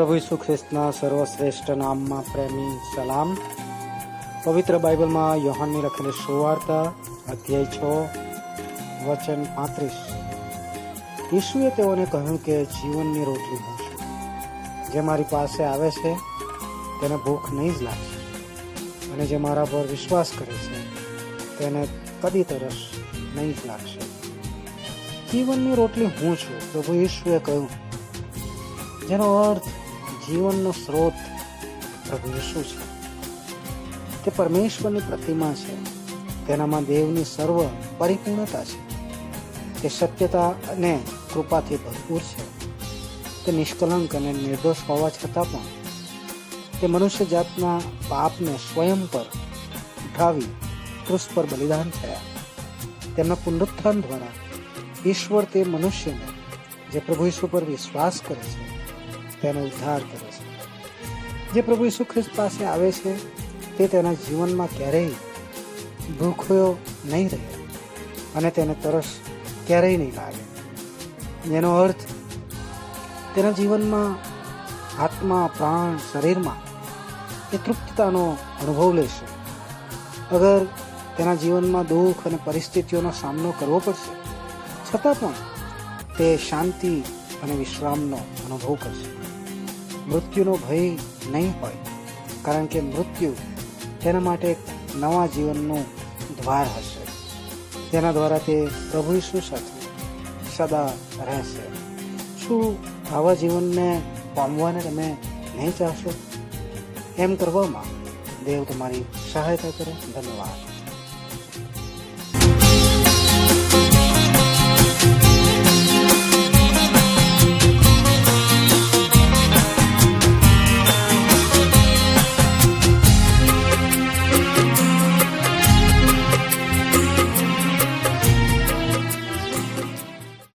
પ્રભુ ઈસુ ખ્રિસ્તના સર્વશ્રેષ્ઠ નામમાં પ્રેમી સલામ. પવિત્ર બાઇબલમાં યોહાનની લખેલી સુવાર્તા અધ્યાય 6 વચન 35. ઈસુએ તેઓને કહ્યું કે જીવનની રોટલી હું છું. જે મારી પાસે આવે છે તેને ભૂખ નહીં જ લાગશે, અને જે મારા પર વિશ્વાસ કરે છે તેને કદી તરસ નહીં જ લાગશે. જીવનની રોટલી હું છું, પ્રભુ ઈસુએ કહ્યું, જેનો અર્થ જીવનનો સ્ત્રોત પ્રભુ ઈસુ છે. તે પરમેશ્વરની પ્રતિમા છે. તેનામાં દેવની સર્વ પરિપૂર્ણતા છે. તે સત્યતા અને કૃપાથી ભરપૂર છે. તે નિષ્કલંક અને નિર્દોષ હોવા છતાં પણ તે મનુષ્ય જાતના પાપને સ્વયં પર ઉઠાવી ક્રુસ પર બલિદાન થયા. તેમના પુનરુત્થાન દ્વારા ઈશ્વર તે મનુષ્યને જે પ્રભુ ઈસુ પર વિશ્વાસ કરે છે તેનો ઉદ્ધાર કરે છે. જે પ્રભુ ઈસુ ખ્રિસ્ત પાસે આવે છે તે તેના જીવનમાં ક્યારેય ભૂખ્યો નહીં રહે અને તેને તરસ ક્યારેય નહીં લાગે. જેનો અર્થ તેના જીવનમાં આત્મા, પ્રાણ, શરીરમાં એ તૃપ્તતાનો અનુભવ લેશે. અગર તેના જીવનમાં દુઃખ અને પરિસ્થિતિઓનો સામનો કરવો પડશે છતાં પણ તે શાંતિ અને વિશ્રામનો અનુભવ કરશે. મૃત્યુનો ભય નહીં હોય, કારણ કે મૃત્યુ તેના માટે એક નવા જીવનનું દ્વાર હશે, જેના દ્વારા તે પ્રભુ ઈસુ સાથે સદા રહેશે. શું આવા જીવનને પામવાને તમે નહીં ચાહશો? એમ કરવામાં દેવ તમારી સહાયતા કરે. ધન્યવાદ.